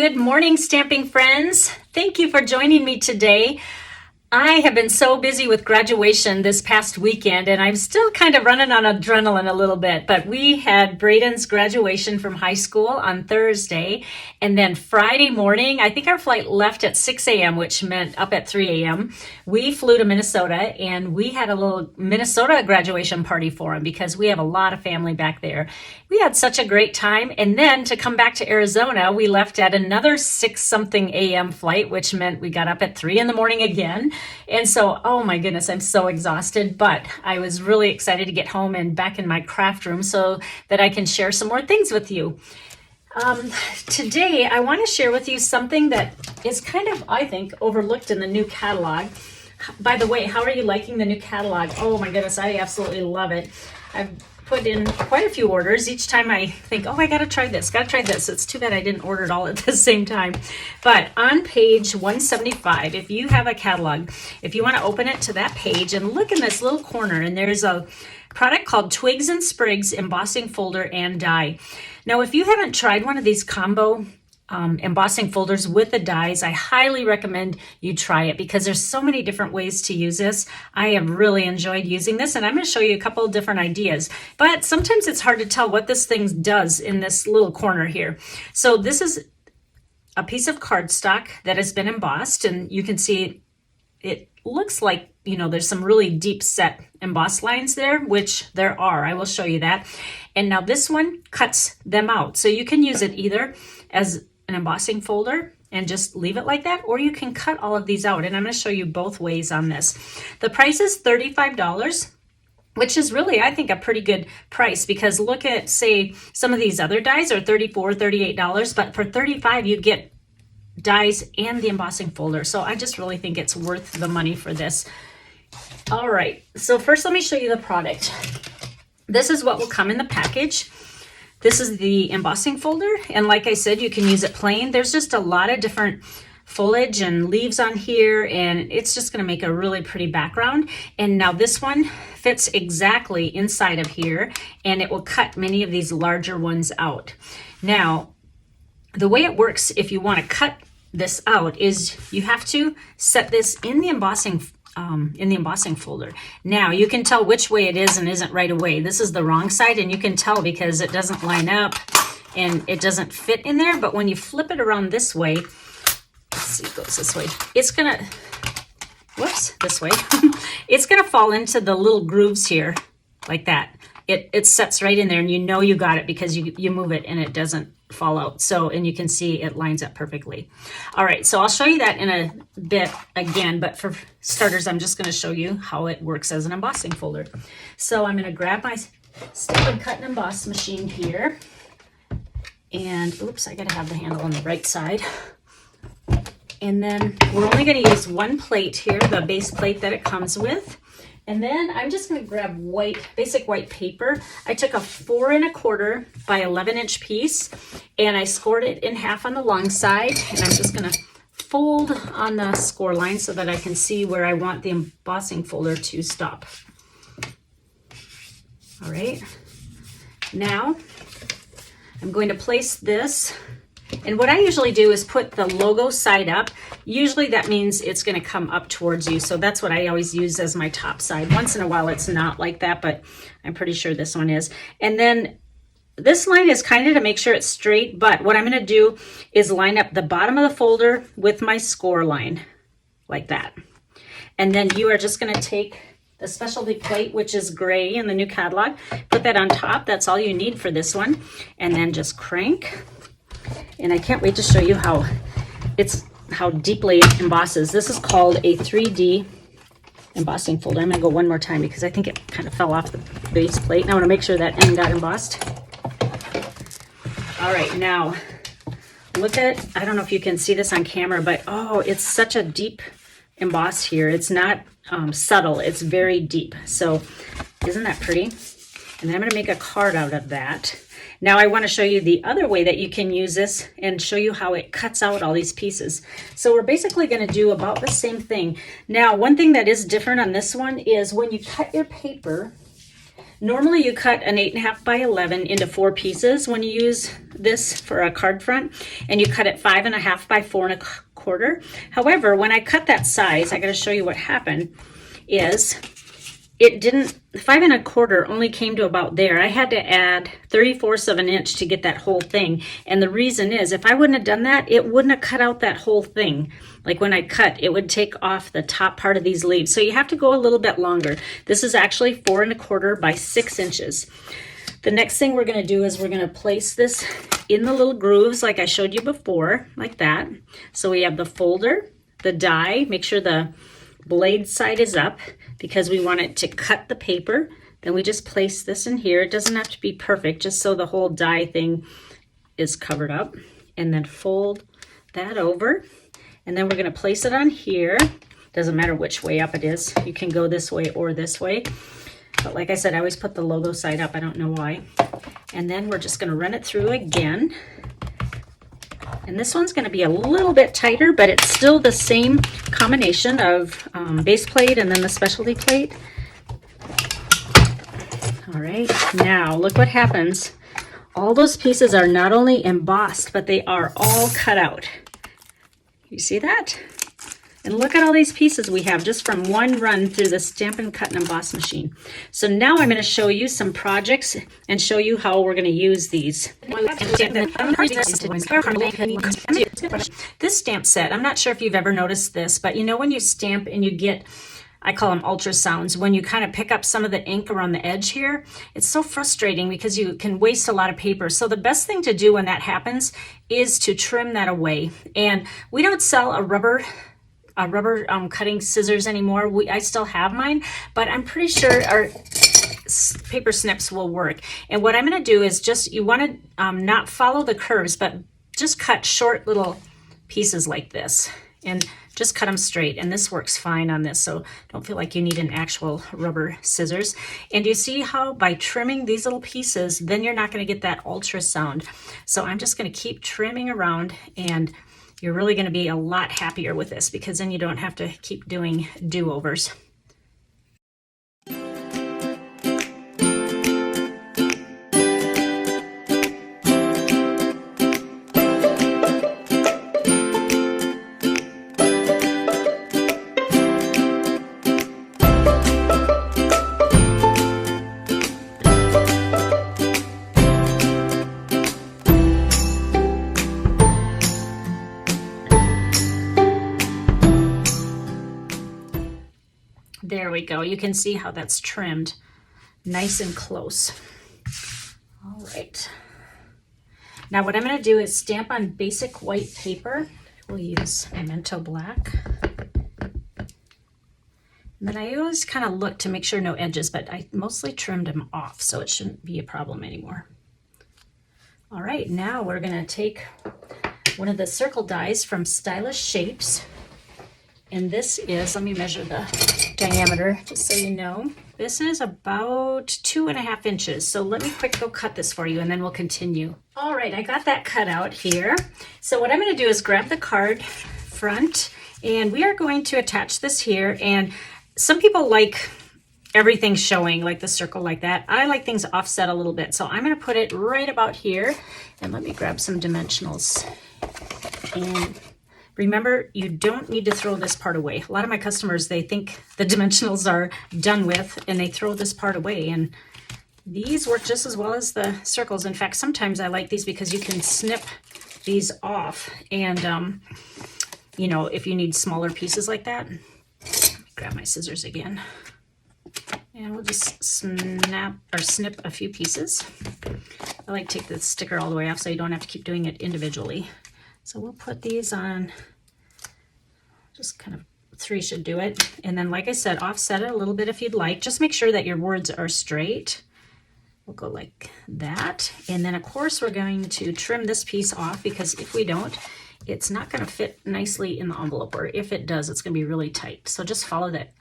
Good morning, stamping friends. Thank you for joining me today. I have been so busy with graduation this past weekend, and I'm still kind of running on adrenaline a little bit, but we had Braden's graduation from high school on Thursday, and then Friday morning, I think our flight left at 6 a.m., which meant up at 3 a.m. We flew to Minnesota, and we had a little Minnesota graduation party for him because we have a lot of family back there. We had such a great time, and then to come back to Arizona, we left at another 6-something a.m. flight, which meant we got up at 3 in the morning again. And so, oh my goodness, I'm so exhausted, but I was really excited to get home and back in my craft room so that I can share some more things with you. Today, I want to share with you something that is kind of, I think, overlooked in the new catalog. By the way, how are you liking the new catalog? Oh my goodness, I absolutely love it. I've put in quite a few orders. Each time I think, oh, I gotta try this. It's too bad I didn't order it all at the same time. But on page 175, if you have a catalog, if you want to open it to that page and look in this little corner, and there's a product called Twigs Sprigs Embossing Folder and Die. Now, if you haven't tried one of these combo embossing folders with the dies, I highly recommend you try it because there's so many different ways to use this. I have really enjoyed using this, and I'm going to show you a couple of different ideas, but sometimes it's hard to tell what this thing does in this little corner here. So this is a piece of cardstock that has been embossed, and you can see it looks like, you know, there's some really deep set embossed lines there, which there are. I will show you that. And now this one cuts them out. So you can use it either as an embossing folder and just leave it like that, or you can cut all of these out, and I'm going to show you both ways on this. The price is $35, which is really, I think, a pretty good price because look at, say, some of these other dies are $34, $38, but for $35 you get dies and the embossing folder. So I just really think it's worth the money for this. All right, so first let me show you the product. This is what will come in the package. This is the embossing folder, and like I said, you can use it plain. There's just a lot of different foliage and leaves on here, and it's just gonna make a really pretty background. And now this one fits exactly inside of here, and it will cut many of these larger ones out. Now, the way it works if you wanna cut this out is you have to set this in the embossing folder. Now you can tell which way it is and isn't right away. This is the wrong side, and you can tell because it doesn't line up and it doesn't fit in there. But when you flip it around this way, let's see, it goes this way. It's gonna, whoops, this way. It's gonna fall into the little grooves here like that. It sets right in there, and you know you got it because you move it and it doesn't fall out. So, and you can see it lines up perfectly. All right, so I'll show you that in a bit again, but for starters, I'm just going to show you how it works as an embossing folder. So I'm going to grab my stamp and cut and emboss machine here, and oops, I got to have the handle on the right side. And then we're only going to use one plate here, the base plate that it comes with. And then I'm just going to grab basic white paper. I took a 4 1/4 by 11-inch piece, and I scored it in half on the long side. And I'm just going to fold on the score line so that I can see where I want the embossing folder to stop. All right. Now I'm going to place this. And what I usually do is put the logo side up. Usually that means it's going to come up towards you. So that's what I always use as my top side. Once in a while it's not like that, but I'm pretty sure this one is. And then this line is kind of to make sure it's straight, but what I'm going to do is line up the bottom of the folder with my score line like that. And then you are just going to take the specialty plate, which is gray in the new catalog, put that on top. That's all you need for this one. And then just crank. And I can't wait to show you how deeply it embosses. This is called a 3D embossing folder. I'm going to go one more time because I think it kind of fell off the base plate. And I want to make sure that end got embossed. All right, now look at, I don't know if you can see this on camera, but oh, it's such a deep emboss here. It's not subtle, it's very deep. So isn't that pretty? And then I'm going to make a card out of that. Now I want to show you the other way that you can use this and show you how it cuts out all these pieces. So we're basically going to do about the same thing. Now, one thing that is different on this one is when you cut your paper, Normally you cut an 8.5 by 11 into 4 pieces when you use this for a card front, and you cut it 5.5 by 4.25. However, when I cut that size, I got to show you what happened is it didn't, 5.25 only came to about there. I had to add 3/4 of an inch to get that whole thing. And the reason is, if I wouldn't have done that, it wouldn't have cut out that whole thing. Like when I cut, it would take off the top part of these leaves. So you have to go a little bit longer. This is actually 4.25 by 6 inches. The next thing we're gonna do is we're gonna place this in the little grooves like I showed you before, like that. So we have the folder, the die, make sure the blade side is up because we want it to cut the paper. Then we just place this in here. It doesn't have to be perfect, just so the whole die thing is covered up. And then fold that over. And then we're gonna place it on here. Doesn't matter which way up it is. You can go this way or this way. But like I said, I always put the logo side up. I don't know why. And then we're just gonna run it through again. And this one's going to be a little bit tighter, but it's still the same combination of base plate and then the specialty plate. All right, now look what happens. All those pieces are not only embossed, but they are all cut out. You see that? And look at all these pieces we have just from one run through the Stampin' Cut and Emboss machine. So now I'm going to show you some projects and show you how we're going to use these. This stamp set, I'm not sure if you've ever noticed this, but you know when you stamp and you get, I call them ultrasounds, when you kind of pick up some of the ink around the edge here, it's so frustrating because you can waste a lot of paper. So the best thing to do when that happens is to trim that away. And we don't sell a rubber cutting scissors anymore. I still have mine, but I'm pretty sure our paper snips will work. And what I'm going to do is just, you want to not follow the curves, but just cut short little pieces like this and just cut them straight. And this works fine on this, so don't feel like you need an actual rubber scissors. And you see how by trimming these little pieces, then you're not going to get that ultrasound. So I'm just going to keep trimming around, and you're really going to be a lot happier with this because then you don't have to keep doing do-overs. There we go. You can see how that's trimmed nice and close. All right. Now what I'm going to do is stamp on basic white paper. We'll use Memento Black. And then I always kind of look to make sure no edges, but I mostly trimmed them off, so it shouldn't be a problem anymore. All right, now we're going to take one of the circle dies from Stylish Shapes. And this is, let me measure the diameter just so you know. This is about 2.5 inches. So let me quick go cut this for you and then we'll continue. All right, I got that cut out here. So what I'm going to do is grab the card front and we are going to attach this here. And some people like everything showing, like the circle like that. I like things offset a little bit. So I'm going to put it right about here. And let me grab some dimensionals. And remember, you don't need to throw this part away. A lot of my customers, they think the dimensionals are done with and they throw this part away. And these work just as well as the circles. In fact, sometimes I like these because you can snip these off. And, you know, if you need smaller pieces like that, let me grab my scissors again. And we'll just snap or snip a few pieces. I like to take the sticker all the way off so you don't have to keep doing it individually. So we'll put these on, just kind of 3 should do it. And then, like I said, offset it a little bit if you'd like. Just make sure that your words are straight. We'll go like that. And then, of course, we're going to trim this piece off because if we don't, it's not going to fit nicely in the envelope. Or if it does, it's going to be really tight. So just follow that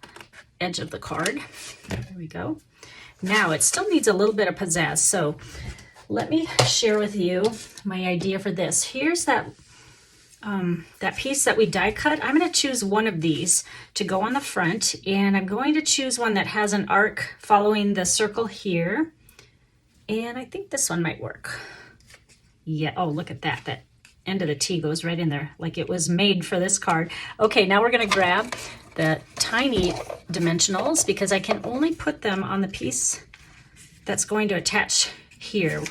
edge of the card. There we go. Now, it still needs a little bit of pizzazz. So let me share with you my idea for this. Here's that that piece that we die cut, I'm going to choose one of these to go on the front, and I'm going to choose one that has an arc following the circle here, and I think this one might work. Yeah, oh, look at that. That end of the T goes right in there like it was made for this card. Okay, now we're going to grab the tiny dimensionals because I can only put them on the piece that's going to attach here,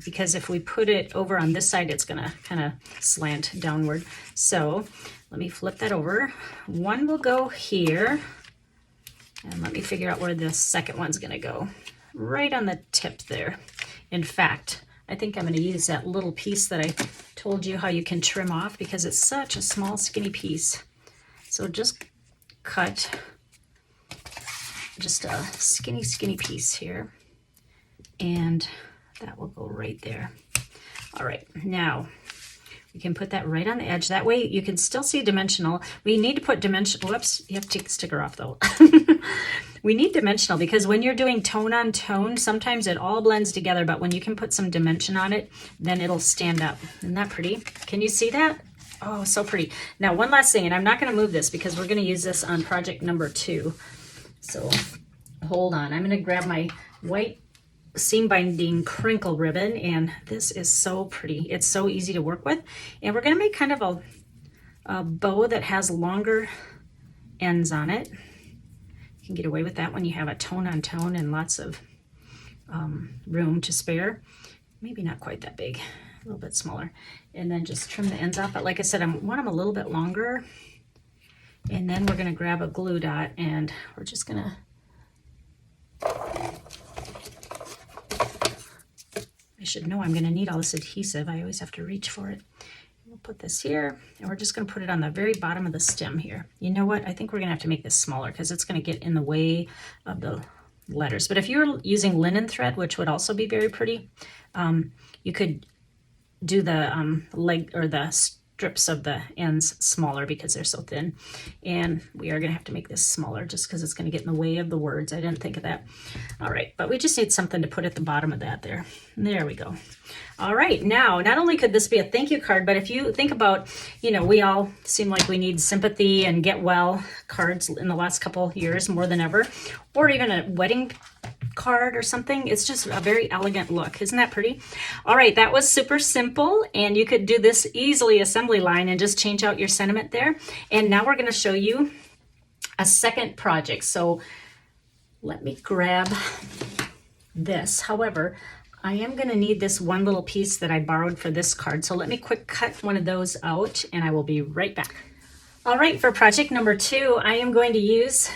because if we put it over on this side, it's going to kind of slant downward. So let me flip that over. One will go here, and let me figure out where the second one's going to go. Right on the tip there. In fact, I think I'm going to use that little piece that I told you how you can trim off because it's such a small, skinny piece. So just cut just a skinny, skinny piece here, and that will go right there. All right, now we can put that right on the edge. That way you can still see dimensional. We need to put dimensional. Whoops, you have to take the sticker off though. We need dimensional because when you're doing tone on tone, sometimes it all blends together, but when you can put some dimension on it, then it'll stand up. Isn't that pretty? Can you see that? Oh, so pretty. Now, one last thing, and I'm not going to move this because we're going to use this on project number 2. So hold on. I'm going to grab my white seam binding crinkle ribbon, and this is so pretty. It's so easy to work with. And we're going to make kind of a bow that has longer ends on it. You can get away with that when you have a tone on tone and lots of room to spare. Maybe not quite that big, a little bit smaller. And then just trim the ends off. But like I said, I want them a little bit longer. And then we're going to grab a glue dot, and we're just going to, I should know I'm going to need all this adhesive. I always have to reach for it. We'll put this here, and we're just going to put it on the very bottom of the stem here. You know what? I think we're going to have to make this smaller because it's going to get in the way of the letters. But if you're using linen thread, which would also be very pretty, you could do the leg or the strips of the ends smaller because they're so thin. And we are going to have to make this smaller just because it's going to get in the way of the words. I didn't think of that. All right, but we just need something to put at the bottom of that there. There we go. All right, now, not only could this be a thank you card, but if you think about, you know, we all seem like we need sympathy and get well cards in the last couple years more than ever, or even a wedding card or something. It's just a very elegant look. Isn't that pretty? All right, that was super simple, and you could do this easily assembly line and just change out your sentiment there. And now we're going to show you a second project. So let me grab this. However, I am going to need this one little piece that I borrowed for this card. So let me quick cut one of those out, and I will be right back. All right, for project number 2, I am going to use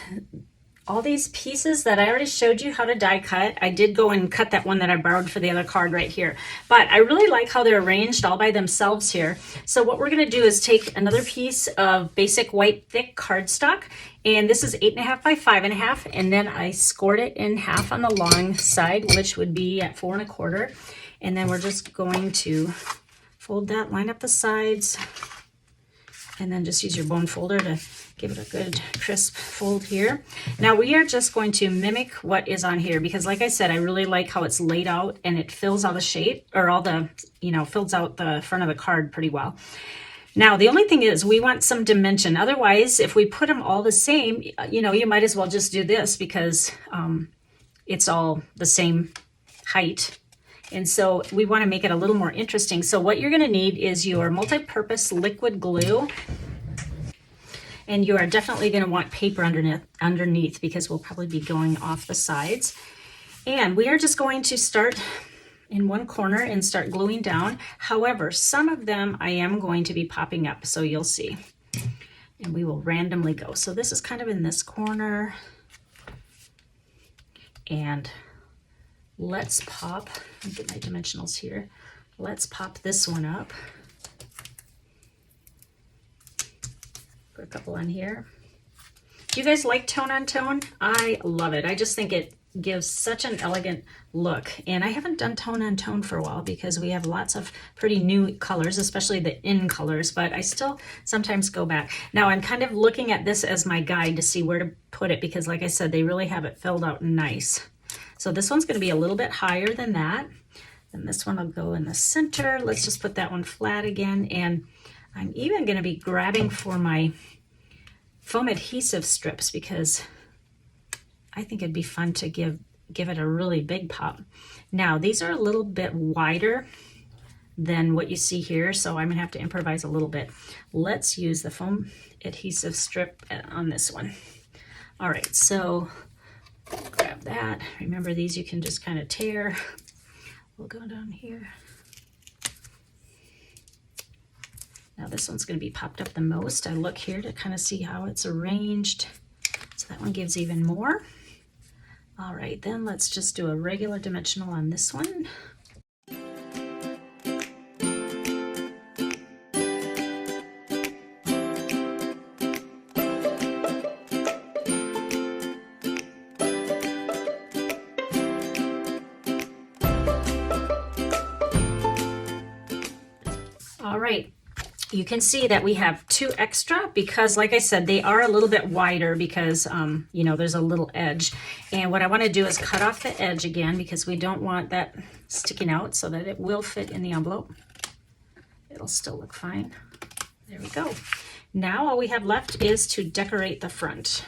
all these pieces that I already showed you how to die cut. I did go and cut that one that I borrowed for the other card right here, but I really like how they're arranged all by themselves here. So what we're going to do is take another piece of basic white thick cardstock, and this is 8.5 by 5.5, and then I scored it in half on the long side, which would be at 4 1/4, and then we're just going to fold that, line up the sides, and then just use your bone folder to give it a good crisp fold here. Now we are just going to mimic what is on here because like I said, I really like how it's laid out and it fills all the shape or all the, you know, fills out the front of the card pretty well. Now the only thing is we want some dimension. Otherwise, if we put them all the same, you know, you might as well just do this because it's all the same height. And so we want to make it a little more interesting. So what you're going to need is your multi-purpose liquid glue. And you are definitely going to want paper underneath because we'll probably be going off the sides. And we are just going to start in one corner and start gluing down. However, some of them I am going to be popping up, so you'll see. And we will randomly go. So this is kind of in this corner. And let's pop, let me get my dimensionals here. Let's pop this one up. Put a couple on here. Do you guys like tone on tone? I love it. I just think it gives such an elegant look. And I haven't done tone on tone for a while because we have lots of pretty new colors, especially the in colors, but I still sometimes go back. Now I'm kind of looking at this as my guide to see where to put it because like I said, they really have it filled out nice. So this one's going to be a little bit higher than that. And this one will go in the center. Let's just put that one flat again. And I'm even going to be grabbing for my foam adhesive strips because I think it'd be fun to give it a really big pop. Now, these are a little bit wider than what you see here, so I'm gonna have to improvise a little bit. Let's use the foam adhesive strip on this one. All right, so grab that. Remember, these you can just kind of tear. We'll go down here. Now this one's gonna be popped up the most. I look here to kind of see how it's arranged. So that one gives even more. All right, then let's just do a regular dimensional on this one. All right. You can see that we have 2 extra because, like I said, they are a little bit wider because, you know, there's a little edge. And what I want to do is cut off the edge again because we don't want that sticking out so that it will fit in the envelope. It'll still look fine. There we go. Now all we have left is to decorate the front.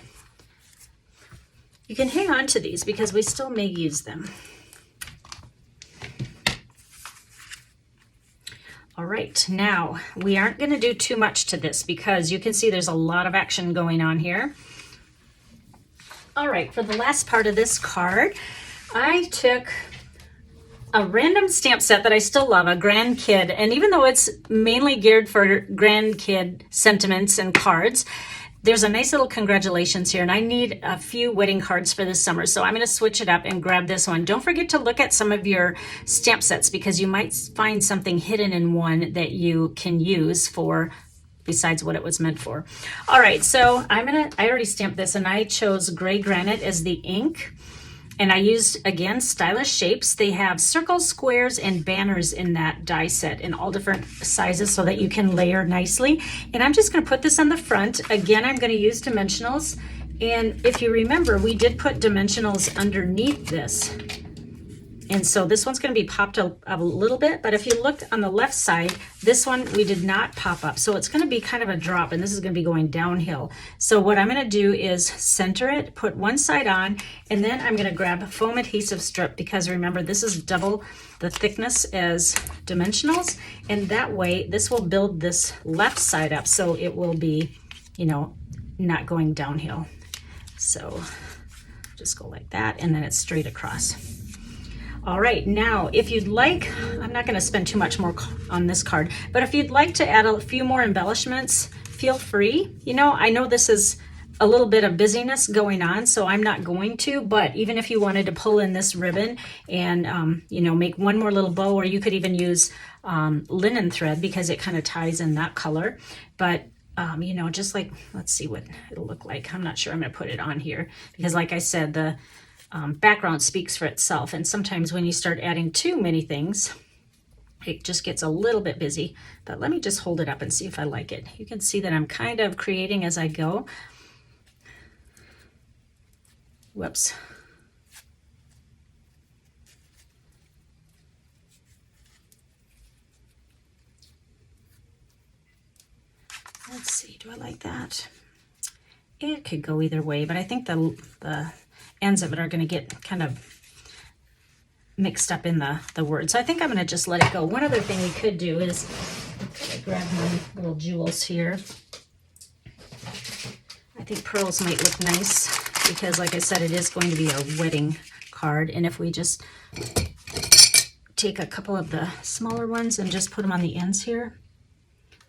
You can hang on to these because we still may use them. All right, now we aren't going to do too much to this because you can see there's a lot of action going on here. All right, for the last part of this card, I took a random stamp set that I still love, a grandkid, and even though it's mainly geared for grandkid sentiments and cards, there's a nice little congratulations here, and I need a few wedding cards for this summer, so I'm going to switch it up and grab this one. Don't forget to look at some of your stamp sets because you might find something hidden in one that you can use for besides what it was meant for. All right, so I already stamped this, and I chose gray granite as the ink. And I used, again, stylish shapes. They have circles, squares, and banners in that die set in all different sizes so that you can layer nicely. And I'm just going to put this on the front. Again, I'm going to use dimensionals. And if you remember, we did put dimensionals underneath this. And so this one's going to be popped up a little bit, but if you look on the left side, this one we did not pop up. So it's going to be kind of a drop, and this is going to be going downhill. So what I'm going to do is center it, put one side on, and then I'm going to grab a foam adhesive strip because remember, this is double the thickness as dimensionals. And that way, this will build this left side up so it will be, you know, not going downhill. So just go like that, and then it's straight across. All right, now if you'd like, I'm not going to spend too much more on this card, but if you'd like to add a few more embellishments, feel free. You know, I know this is a little bit of busyness going on, so I'm not going to, but even if you wanted to pull in this ribbon and, you know, make one more little bow, or you could even use linen thread because it kind of ties in that color. But you know, just like, let's see what it'll look like. I'm not sure I'm going to put it on here because, like I said, the background speaks for itself, and sometimes when you start adding too many things, it just gets a little bit busy. But let me just hold it up and see if I like it. You can see that I'm kind of creating as I go. Whoops. Let's see, do I like that? It could go either way, but I think the ends of it are going to get kind of mixed up in the words. So I think I'm going to just let it go. One other thing we could do is grab my little jewels here. I think pearls might look nice because, like I said, it is going to be a wedding card. And if we just take a couple of the smaller ones and just put them on the ends here,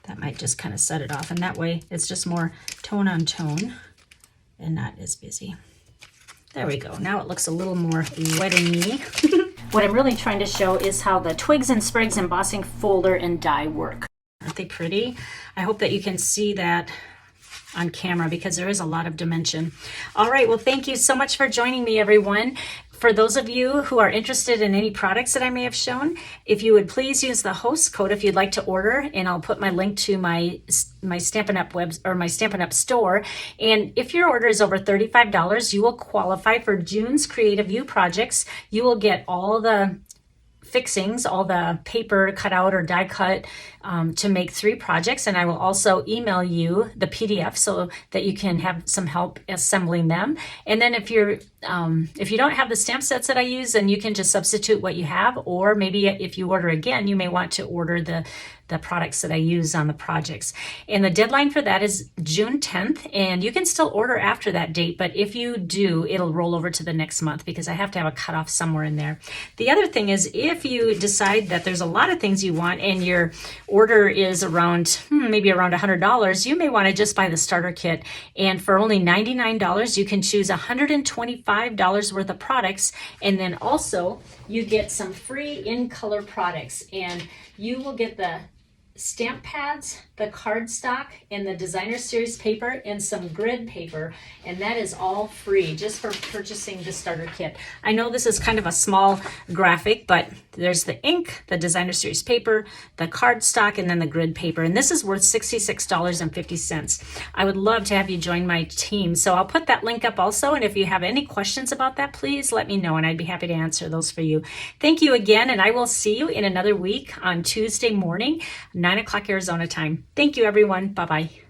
that might just kind of set it off. And that way it's just more tone on tone and not as busy. There we go. Now it looks a little more wedding-y. What I'm really trying to show is how the Twigs and Sprigs Embossing Folder and Die work. Aren't they pretty? I hope that you can see that on camera because there is a lot of dimension. All right, well, thank you so much for joining me, everyone. For those of you who are interested in any products that I may have shown, if you would please use the host code if you'd like to order, and I'll put my link to my Stampin' Up! My Stampin' Up! Store. And if your order is over $35, you will qualify for June's Creative You projects. You will get all the fixings, all the paper cut out or die cut to make 3 projects, and I will also email you the PDF so that you can have some help assembling them. And then if you don't have the stamp sets that I use, then you can just substitute what you have, or maybe if you order again, you may want to order the products that I use on the projects. And the deadline for that is June 10th, and you can still order after that date, but if you do, it'll roll over to the next month because I have to have a cutoff somewhere in there. The other thing is, if you decide that there's a lot of things you want and your order is around maybe around $100, you may want to just buy the starter kit, and for only $99 you can choose $125 worth of products, and then also you get some free in color products, and you will get the stamp pads, the cardstock, and the designer series paper, and some grid paper, and that is all free just for purchasing the starter kit. I know this is kind of a small graphic, but there's the ink, the designer series paper, the cardstock, and then the grid paper, and this is worth $66.50. I would love to have you join my team, so I'll put that link up also, and if you have any questions about that, please let me know, and I'd be happy to answer those for you. Thank you again, and I will see you in another week on Tuesday morning, 9 o'clock Arizona time. Thank you, everyone. Bye-bye.